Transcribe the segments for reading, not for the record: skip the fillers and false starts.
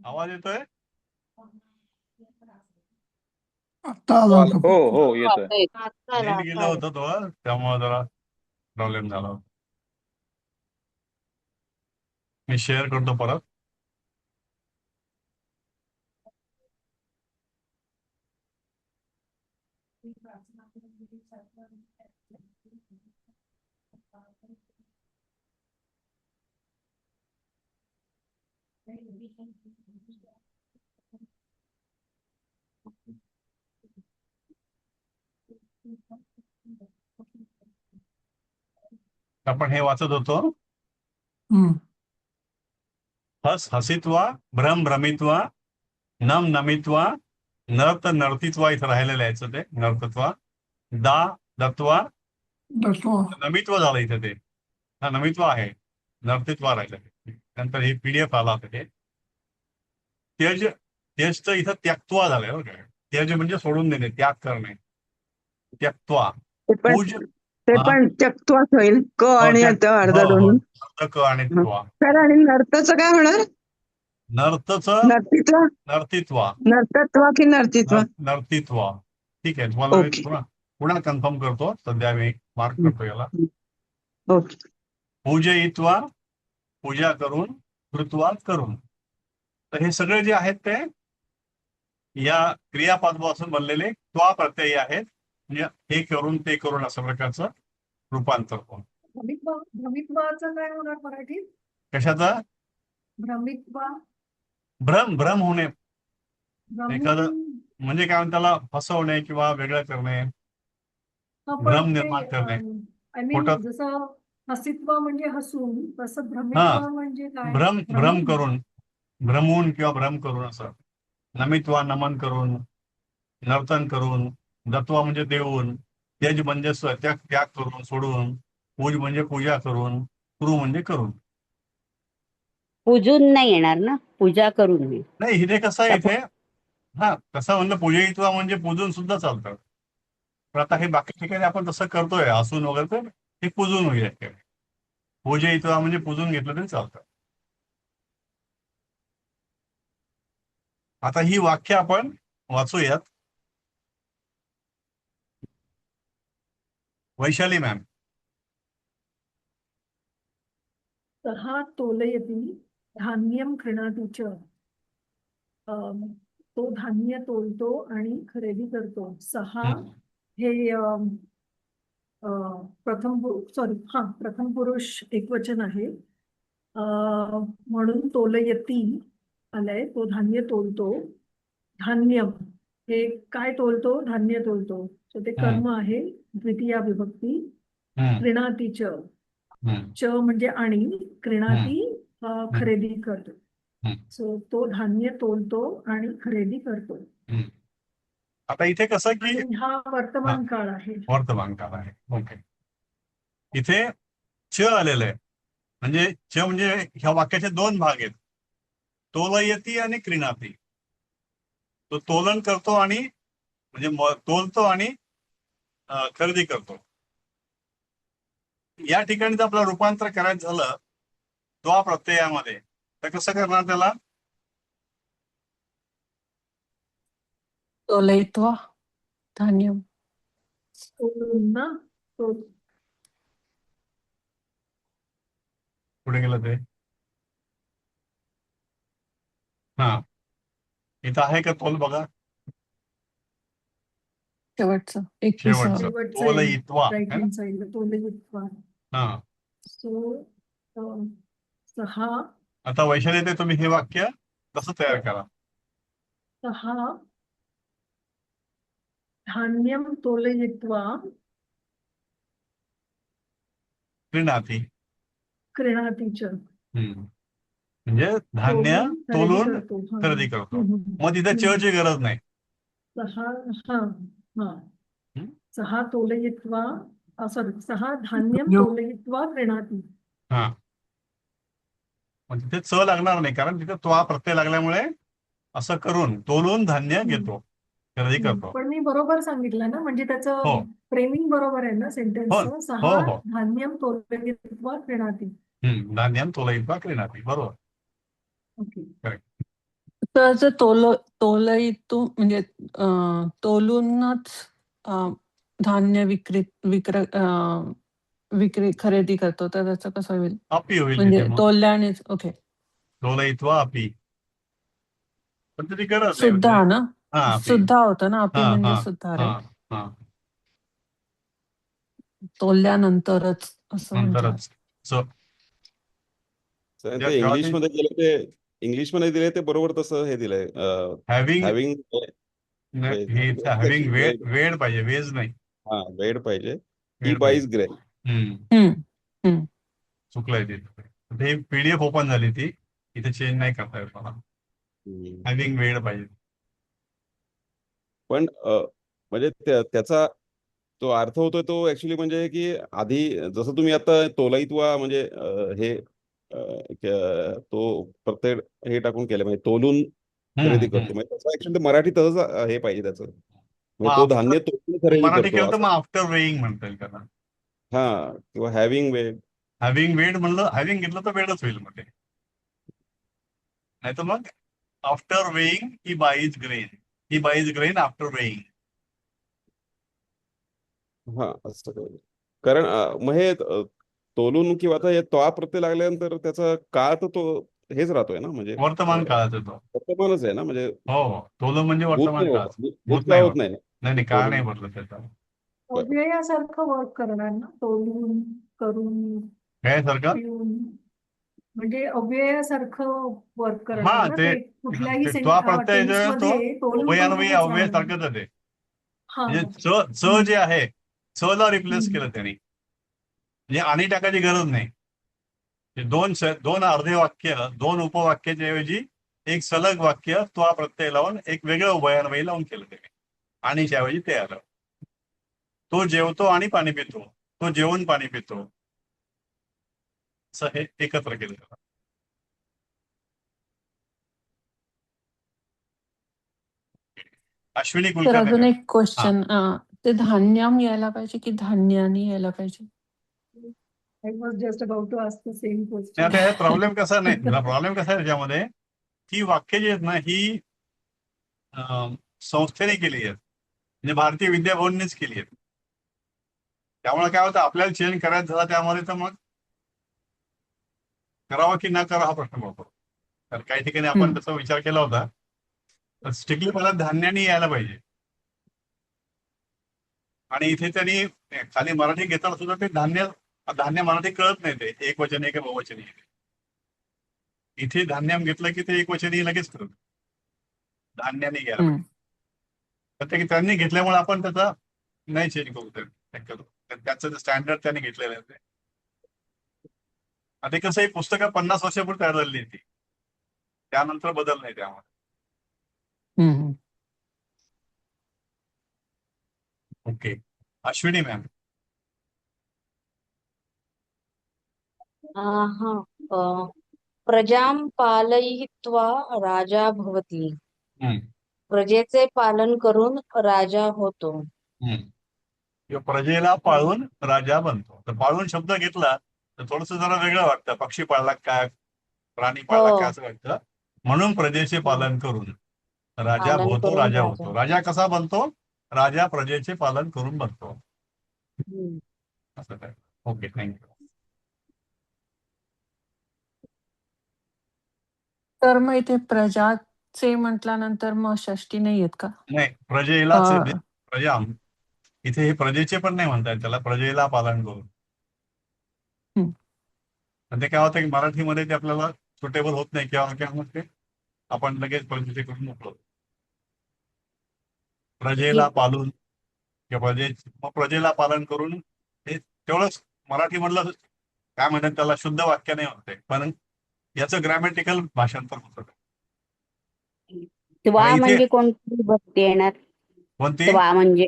आवाज येतोय? आता आला होता हो फक्त. हो येतोय. नेट गेलं होतं तो, त्यामुळे जरा प्रॉब्लेम झाला होता. मी शेअर करतो परत. आपण हे वाचत होतो. हम्म. हस हसित्वा, भ्रम भ्रमित्वा, नम नमित्वा, नर्त नर्तित्वा, इथं राहिलेलं यायचं ते नर्तत्वा, दा दत्वा, दसवा. नमित्व झालं इथं ते. हा नमित्व आहे, नर्तित्वा राहिलं. नंतर हे पीडीएफ आला होता ते. त्यज त्यजचं इथं त्यक्त्वा झालंय बरं का. त्यज म्हणजे सोडून देणे, त्याग करणे. त्यक्त्वा. पूज ते हा पण त्यक्त्वाच होईल. क आणि आता अर्धा हो दोन्ही. क आणि त्वा. तर आणि नर्तचं काय होणार? नर्तचं नर्तित्व, नर्तित्वा. नर्तत्व की नर्तित्व? नर्तित्वा. ठीक आहे, तुम्हाला मी ओके पुन्हा कन्फर्म करतो. सध्या मी मार्क करतो याला. ओके. पूजयित्वा, पूजा करून, कृत्वा करून. तर हे सगळे जे आहेत ते या क्रियापदापासून बनलेले त्वा प्रत्यय आहेत. म्हणजे हे करून ते करून अशा प्रकारचं रूपांतर होतं. भ्रमित्वाचं काय होणार मराठीत? कशाचा? भ्रमित्वा. भ्रम होणे. एखादं भ्रम. म्हणजे काय म्हणतात, त्याला फसवणे किंवा वेगळं करणे, भ्रम निर्माण करणे. आय मीन खोटं. जसं हसित्व म्हणजे हसून, तसं हा भ्रमित्व म्हणजे काय? भ्रम करून, भ्रमून किंवा भ्रम करून असं. नमित्वा नमन करून, नर्तन करून, दत्वा म्हणजे देऊन, त्यज म्हणजे त्याग करून सोडून, पूज म्हणजे पूजा करून, कुरु म्हणजे करून. पूजून नाही येणार ना, पूजा करून येईल. नाही इथे कसं आहे, इथे हा कसं म्हणलं पूजयित्वा म्हणजे पूजून सुद्धा चालतं. पण आता हे बाकी ठिकाणी आपण तसं करतोय हसून वगैरे, तर हे पूजून होईल. पूजयित्वा म्हणजे पूजून घेतलं तरी चालतं. आता ही वाक्य आपण वाचूयात. वैशाली मॅम. सहा तोलयती धान्यम क्रीणाति च. तो धान्य तोलतो आणि खरेदी करतो. सहा हे प्रथम पुरुष एकवचन आहे. म्हणून तोलयती आलंय. तो धान्य तोलतो. धान्यम हे काय तोलतो? धान्य तोलतो. तर ते कर्म आहे, द्वितीया विभक्ती. क्रीणाति च. च म्हणजे आणि, क्रीणाति खरेदी करतो. सो तो धान्य तोलतो आणि खरेदी करतो. आता इथे कसं की हा वर्तमान काळ आहे. वर्तमान काळ आहे. ओके. इथे च आलेलं आहे. म्हणजे च म्हणजे ह्या वाक्याचे दोन भाग आहेत, तोलयती आणि क्रीणाती. तो तोलन करतो आणि म्हणजे तोलतो आणि खरेदी करतो. या ठिकाणी जर आपलं रूपांतर करायचं झालं त्वा प्रत्ययामध्ये, तर कसं करणार त्याला? तोलयित्वा धान्यम. ना पुढे गेलं ते. हा इथं आहे का तोल? बघा शेवटचं शेवटचं तोलयित्वा. राईट हँड साइडला तोलयित्वा. हा सो सहा. आता वैशाली ते तुम्ही हे वाक्य कसं तयार करा? सहा धान्यम तोलयित्वा क्रीणाती. क्रीणाति च. म्हणजे धान्य तोलून खरेदी करतो. मग तिथे च ची गरज नाही. सहा तोलयित्वा सॉरी, सहा धान्यम यो. तोलयित्वा क्रीणाति. हा, मग तिथे च लागणार नाही, कारण तिथे त्वा प्रत्यय लागल्यामुळे असं करून तोलून धान्य घेतो, खरेदी करतो. पण मी बरोबर सांगितलं ना, म्हणजे हो त्याचं फ्रेमिंग बरोबर आहे ना हो सेंटेन्सचं. हो सहा हो. धान्यम तोलयित्वा क्रीणाति. धान्यान तोलयित्वा क्रीणाति, बरोबर, ओके. करेक्ट. तर जर तोलयितू म्हणजे तोलूनच धान्य विक्री खरेदी करतो, तर त्याचं कसं होईल? अपी होईल म्हणजे तिथे मग, तोलल्यानेच. ओके. तोलयित्वा अपी, पण त्याची गरज नाही सुद्धा म्हणजे. ना, हा, अपी. सुद्धा होतं ना, अपी हा म्हणजे हा सुद्धा, हा राईट? हा, तोलल्यानंतरच असं म्हटलं. नंतरच. सो तर त्या ते गावातील इंग्लिशमध्ये गेलं, ते इंग्लिशमध्ये दिले ते बरोबर तसं हे दिलंय. हॅव्हिंग, हॅव्हिंग हे हॅव्हिंग वेड पाहिजे, वेज नाही. हा, वेड पाहिजे. ही वेड बाईज पाहिजे. ग्रे. चुकलंय ते. ते PDF ओपन झाली ती, इथे चेंज नाही करता येत मला. हॅव्हिंग वेड पाहिजे. पण म्हणजे त्याचा तो अर्थ होतोय तो ऍक्च्युली म्हणजे की आधी जसं तुम्ही आता तोलयित्वा म्हणजे हे तो प्रत्यय हे टाकून केलं, म्हणजे तोलून खरेदी करतो, म्हणजे त्याचं ऍक्च्युली मराठी तसंच हे पाहिजे त्याचं, मग म्हणजे तो धान्य तोलून खरेदी मराठी करतो केलं तर असं. मग आफ्टर वेईंग म्हणता येईल त्याला. हा, किंवा हॅव्हिंग वेड. हॅव्हिंग वेड म्हणलं, हॅव्हिंग घेतलं तर वेडच होईल मग ते. नाही तर मग आफ्टर वेईंग ही बाईज ग्रेन, ही बाईज ग्रेन आफ्टर वेईंग. हा, असं काही. कारण मग हे तोलून किंवा आता हे त्वा प्रत्यय लागल्यानंतर त्याचा काळ तर तो हेच राहतोय ना, म्हणजे वर्तमान काळात येतो. वर्तमानच आहे ना, म्हणजे हो हो, तोलं म्हणजे भूत वर्तमान नाही काळ. होत, भूत भूतकाळ नाही होत होत. नाही ना. नाही नाही, काळ नाही बदलत त्याचा. अव्ययासारखं वर्क करणार ना, तोलून, करून, काय सारखं? पिऊन. म्हणजे अव्ययासारखं वर्क करणार हा, ना ते ते. कुठल्याही त्वा प्रत्यय जो आहे तो टेन्समध्ये तोलून उभयान्वयी करूनच अव्यय राहणार. सारखंच आहे ते. हा. म्हणजे च जे आहे, च ला रिप्लेस केलं त्यांनी, म्हणजे आणि टाकायची गरज नाही. दोन अर्धे वाक्य, दोन उपवाक्याच्या ऐवजी एक सलग वाक्य त्वा प्रत्यय लावून एक वेगळं उभयान्वयी लावून केलं त्यांनी. आणीच्या ऐवजी ते आलं. तो जेवतो आणि पाणी पितो, तो जेवून पाणी पितो, असं हे एकत्र केलं. अश्विनी तर कुलकर्णी अजून मॅम. एक क्वेश्चन, ते धान्यम यायला पाहिजे की धान्यानी यायला पाहिजे? I was just about to ask the same नाही, क्वेश्चन. आता हे प्रॉब्लेम कसा नाही, प्रॉब्लेम कसा आहे त्याच्यामध्ये, ही वाक्य जी आहेत ना, ही संस्थेने केली आहेत, म्हणजे भारतीय विद्याभवननेच केली आहेत. त्यामुळे काय होतं, आपल्याला चेंज करायचं झाला त्यामध्ये तर मग करावा की न करावा हा प्रश्न पडतो. तर काही ठिकाणी आपण त्याचा विचार केला होता, तर स्ट्रिक्टली मला धान्याने यायला पाहिजे. आणि इथे त्यांनी खाली मराठी घेताना सुद्धा ते धान्य मराठी कळत नाही, ते एक वचनी का बहुवचनी आहे. इथे धान्यम घेतलं की ते एक वचनी लगेच कळत, धान्याने घ्यायला पाहिजे. तर ते त्यांनी घेतल्यामुळे आपण त्याचा नाही चेंज करू शकतो. त्याचं स्टँडर्ड त्यांनी घेतलेलं आहे ते. आता कसं, ही पुस्तकं 50 वर्षापूर्वी तयार झालेली ती, त्यानंतर बदल नाही त्यामध्ये. Okay, Ashwini ma'am. हा, प्रजां पालयित्वा राजा भवति. प्रजेचे पालन करून राजा होतो. प्रजेला पाळून राजा बनतो. तर पाळून शब्द घेतला तर थोडस जरा वेगळं वाटतं. पक्षी पाळला काय, प्राणी पाळला काय असं वाटतं. म्हणून प्रजेचे पालन करून राजा पालन होतो, करून राजा होतो. राजा कसा बनतो? राजा प्रजेचे पालन करून बनतो. असं काय. Okay, thank you. तर मग इथे प्रजाचे म्हटल्यानंतर मग षष्टी नाही येत का? नाही, प्रजेलाच प्रजा, इथे हे प्रजेचे पण नाही म्हणता येत त्याला, प्रजेला पालन करून. ते काय होतं की मराठीमध्ये ते आपल्याला सुटेबल होत नाही, किंवा मग ते आपण लगेच प्रजेचे करून मोकळतो. प्रजेला पालून किंवा प्रजेला पालन करून, हे तेवढंच मराठी मधलं काय म्हणतात त्याला, शुद्ध वाक्य नाही होते, पण याचं ग्रॅमॅटिकल भाषांतर होतं. त्वा इथे म्हणजे कोणती भक्ती येणार? कोणती? त्वा म्हणजे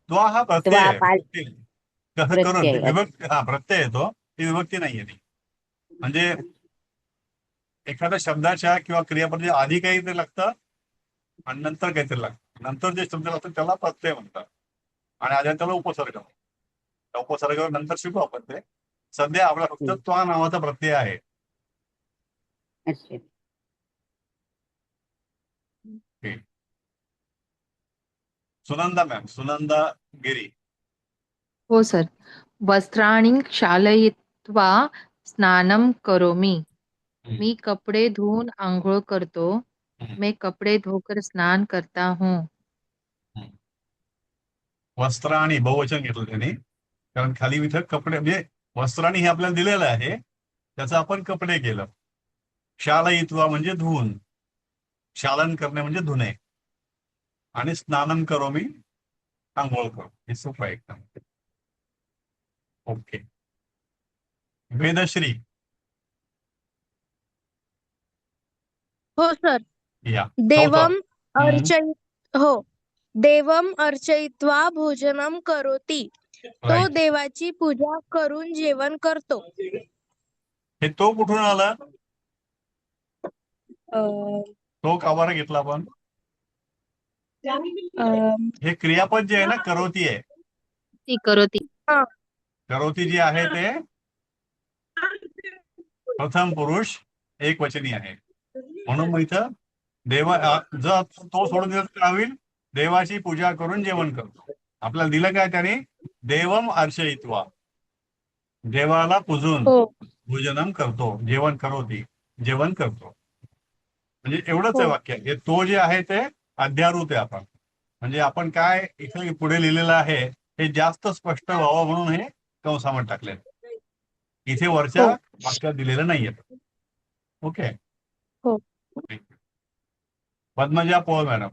त्वा हा प्रत्यय आहे. कसं करून प्रत्यय. विभक्ती, हा प्रत्यय येतो, ती विभक्ती नाहीये ती. म्हणजे एखाद्या शब्दाच्या किंवा क्रियापदाच्या आधी काहीतरी लागतं आणि नंतर काहीतरी लागतं. नंतर जे शब्द लागतात त्याला प्रत्यय म्हणतात आणि आधी त्याला उपसर्ग. त्या उपसर्गावर नंतर शिकू आपण ते. सध्या आपला फक्त त्वा नावाचा प्रत्यय आहे. अच्छा. सुनंदा मॅम, सुनंदा गिरी. हो सर. वस्त्राणि क्षालयित्वा स्नानं करोमि. मी कपडे धुवून आंघोळ करतो. मैं कपडे धोकर स्नान करता हूँ. वस्त्राणी बहुवचन घेतलं त्यांनी, कारण खाली इथं कपडे म्हणजे वस्त्राणी हे आपल्याला दिलेलं आहे, त्याचं आपण कपडे केलं. क्षालयित्वा म्हणजे धुवून, क्षालन करणे म्हणजे धुणे, आणि स्नानम करोमि आंघोळ करो. हे सोपं आहे एकदम. ओके. वेदश्री. हो सर. या देवम चौथं. अर्चयित हो देवम अर्चयित्वा भोजनम करोति. तो Right. देवाची पूजा करून जेवण करतो. हे तो कुठून आला? अं, तो का बरं घेतला आपण? अं, हे क्रियापद जे आहे ना, करोती आहे. ती करोती. करोती जी आहे ते प्रथम पुरुष एकवचनी आहे. म्हणून मग इथं जर तो सोडून दिला तर काय होईल? देवाची पूजा करून जेवण करतो. आपल्याला दिलं काय त्याने? देवम अर्चयित्वा, देवाला पूजून हो भोजनम करतो, जेवण करोती, जेवण करतो. म्हणजे एवढंच आहे वाक्य. हे तो जे आहे ते अध्यारूत आहे. आपण म्हणजे आपण काय इथे पुढे लिहिलेलं आहे हे जास्त स्पष्ट व्हावं म्हणून हे कंसामध्ये टाकले. इथे वरच्या वाक्यात दिलेलं नाहीये. ओके. हो. पद्मजा पोळ मॅडम.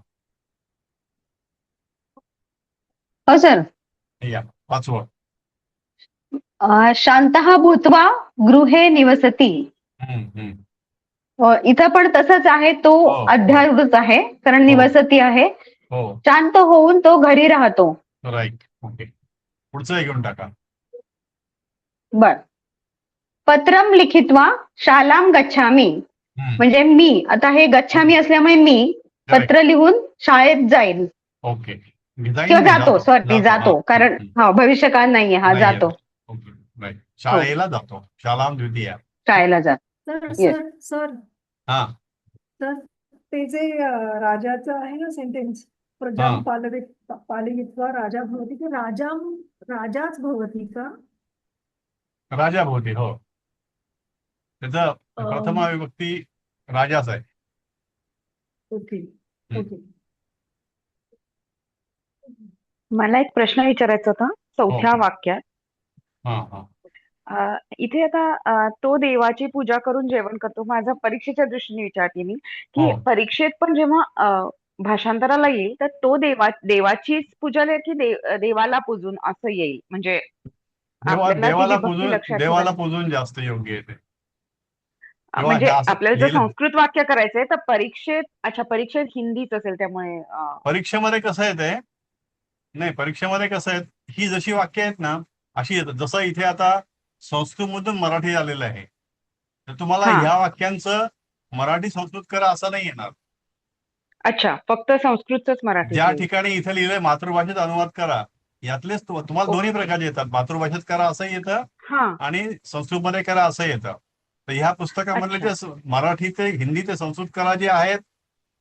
हो सर. या पाचवं. शांतः भूत्वा गृहे निवसति. इथं पण तसंच आहे. तो हो. अध्यारूढच आहे, कारण हो. निवसती आहे. हो शांत होऊन तो घरी राहतो. राईट. ओके. पुढचं घेऊन टाका. बर. पत्रम लिखित्वा शालाम गच्छामि. म्हणजे मी आता हे गच्छामी असल्यामुळे मी पत्र लिहून शाळेत जाईल ओके. किंवा जातो. सॉरी, जातो, कारण भविष्यकाळ नाहीये, हा जातो. Okay right. शाळेला जातो. शालाम द्वितीय. शाळेला जातो. Sir Yes. सर सर हा सर ते जे राजाचं आहे ना सेंटेन्स, प्रजाम पालयित्वा राजा भवती, ते राजाच भवती का? राजा भोवती. हो, त्याचं प्रथम विभक्ती राजाच आहे. Okay okay. मला एक प्रश्न विचारायचा होता चौथ्या हो. वाक्यात. हा हा इथे आता तो देवाची पूजा करून जेवण करतो. माझा परीक्षेच्या दृष्टीने विचारते मी की हो. परीक्षेत पण जेव्हा भाषांतराला येईल तर तो देवाचीच पूजा की देवाला पूजून असं येईल. म्हणजे आपल्याला ती विभक्ती लक्षात देवाला ठेवायची. पूजून जास्त योग्य येते. म्हणजे असं आपल्याला जर लिहिलं. संस्कृत वाक्य करायचंय तर परीक्षेत हिंदीच असेल, त्यामुळे परीक्षेमध्ये कसं येते? नाही, परीक्षेमध्ये कसं आहे, ही जशी वाक्य आहेत ना अशी येतात. जसं इथे आता संस्कृतमधून मराठी आलेलं आहे, तर तुम्हाला हा. ह्या वाक्यांचं मराठी संस्कृत करा असं नाही येणार. अच्छा, फक्त संस्कृतच मराठी. ज्या ठिकाणी इथे लिहिलंय मातृभाषेत अनुवाद करा, यातलेच तुम्हाला दोन्ही प्रकारचे येतात. मातृभाषेत करा असं येतं हा. आणि संस्कृतमध्ये करा असं येतं. तर ह्या पुस्तकामधले जे मराठी ते हिंदी ते संस्कृत करा जे आहेत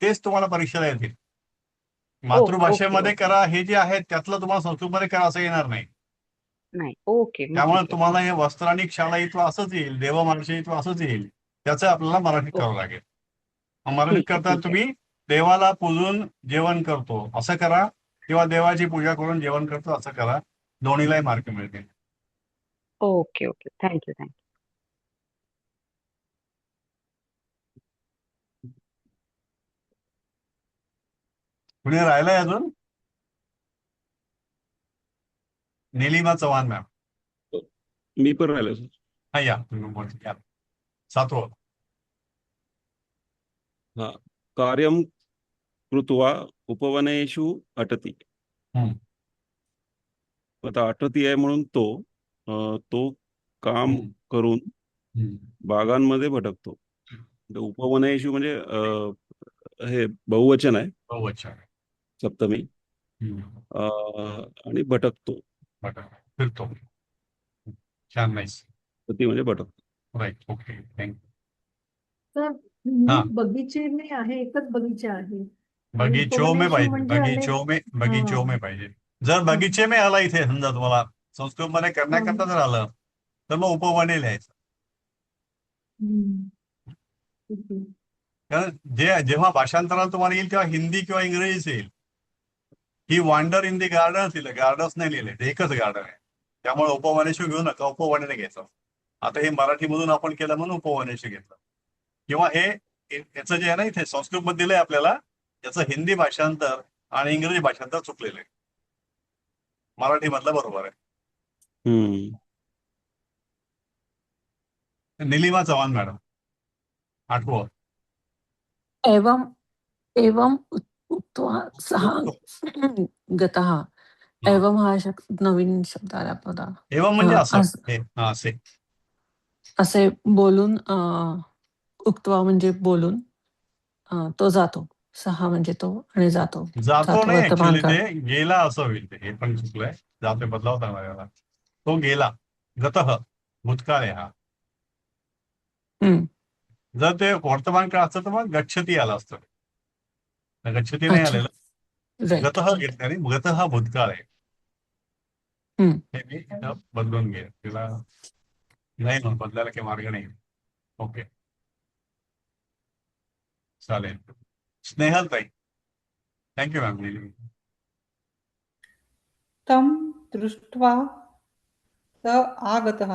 तेच तुम्हाला परीक्षेला येतील. मातृभाषेमध्ये करा हे जे आहेत त्यातलं तुम्हाला संस्कृतमध्ये करा असं येणार नाही. नाही. ओके. त्यामुळे तुम्हाला हे वस्त्राणी क्षालयित्व असंच येईल, देवमार्चयित्व असंच येईल. त्याचं आपल्याला मराठीत करावं लागेल. मराठीत ठीक आहे, करता ठीक आहे. तुम्ही देवाला पूजून जेवण करतो असं करा किंवा देवाची पूजा करून जेवण करतो असं करा. दोन्हीलाही मार्क मिळतील. Okay okay. थँक्यू. कुणी राहिलंय अजून? निलिमा चव्हाण मॅम. मी पण राहिलो सर. हा या तुम्ही बोल या. सातवं. हा. कार्यं कृत्वा उपवनेषु अटति. आता आठवती आहे म्हणून तो काम करून बागांमध्ये भटकतो. तर उपवनेषु म्हणजे हे बहुवचन आहे, बहुवचन. सप्तमी. आणि भटकतो, फिरतो. छान, नाईस. ती म्हणजे भटकतो. राईट. Okay, thank you. तर हा. बगीचे में आहे, एकच बगीचा आहे. बगीचो में पाहिजे, म्हणजे बगीचो में पाहिजे. जर बगीचे में आला इथे समजा तुम्हाला संस्कृत मध्ये करण्याकरता जर आलं तर मग उपवने लिहायचं. कारण जेव्हा भाषांतराला तुम्हाला येईल तेव्हा हिंदी किंवा इंग्रजीच येईल. ही वांडर इन दी गार्डन्स लिहिलं, गार्डन्स नाही लिहिले, ते एकच गार्डन आहे. त्यामुळे उपवनेशू घेऊ नका, उपवनेने घ्यायचं. आता हे मराठीमधून आपण केलं म्हणून उपवनेशू घेतलं. किंवा हे याचं जे आहे ना इथे संस्कृत मध्ये दिलंय आपल्याला, याचं हिंदी भाषांतर आणि इंग्रजी भाषांतर चुकलेलं आहे. मराठी मधलं बरोबर आहे. निलिमा चव्हाण मॅडम, आठवं. एवं एवं उक्त्वा सः गतः. एवं हा नवीन शब्द आला बघा. एवं म्हणजे असं, असे बोलून उक्त्वा म्हणजे बोलून तो जातो. सहा म्हणजे तो आणि जातो नाही वर्तमान ऍक्च्युली काळ. ते गेला असं होईल. ते हे पण चुकलंय. जातो बदलाव सांगणार याला. तो गेला. गतः भूतकाळ आहे हा. जर ते वर्तमान काळ असतं तर मग गच्छती आला असतं. गच्छती नाही अच्छा. आलेलं. Right. गतः घेतलं आणि गतः हा भूतकाळ आहे. हे मी बदलून घे. तिला नाही म्हणून बदलायला काही मार्ग नाही. ओके, चालेल. स्नेहल ताई, थँक्यू मॅम. तं दृष्ट्वा स आगतः.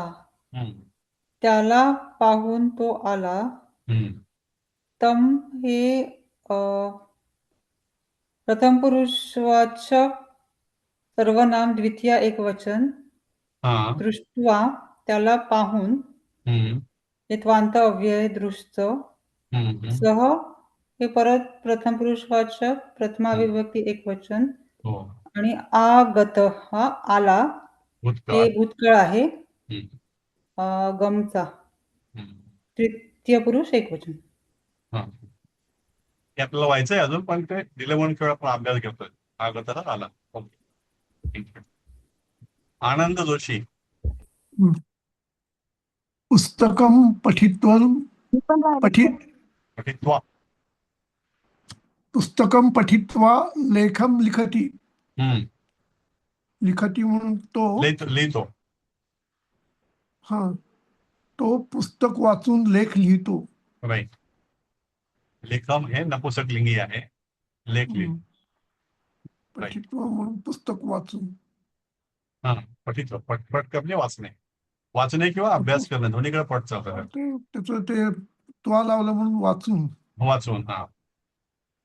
त्याला पाहून तो आला. तं हे प्रथम पुरुषवाचक सर्वनाम द्वितीय एकवचन. दृष्ट्वा त्याला पाहून यत्वांत अव्यय दृष्ट. सह हे परत प्रथम पुरुषवाचक प्रथमा विभक्ती एकवचन. आणि आगतः आला हे भूतकाळ आहे, गमचा तृतीय पुरुष एकवचन. हे आपल्याला व्हायचंय अजून, पण ते दिलं म्हणून केवळ आपण अभ्यास घेतोय. आगतः आला. ओके. आनंद जोशी, पुस्तकं पठित्वा पुस्तकं पठित्वा लेखं लिखति. लिखति म्हणून तो लिहितो. हा, तो पुस्तक वाचून लेख लिहितो. राईट. लेखम हे नपुसकलिंगी आहे. लेख लिहितो. पठित्वा म्हणून पुस्तक वाचून. पठित्व पट म्हणजे वाचणे किंवा अभ्यास करणे दोन्हीकडे पट चालतं. त्याचं ते त्वा लावलं म्हणून वाचून.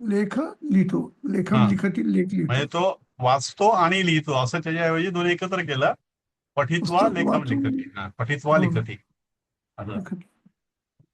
लेख लिहितो. लेखम लिखती लेख लिहितो. म्हणजे तो वाचतो आणि लिहितो असं त्याच्याऐवजी दोन्ही एकत्र केलं. पठित्वा लेखम लिखती. पठित्वा लिखती.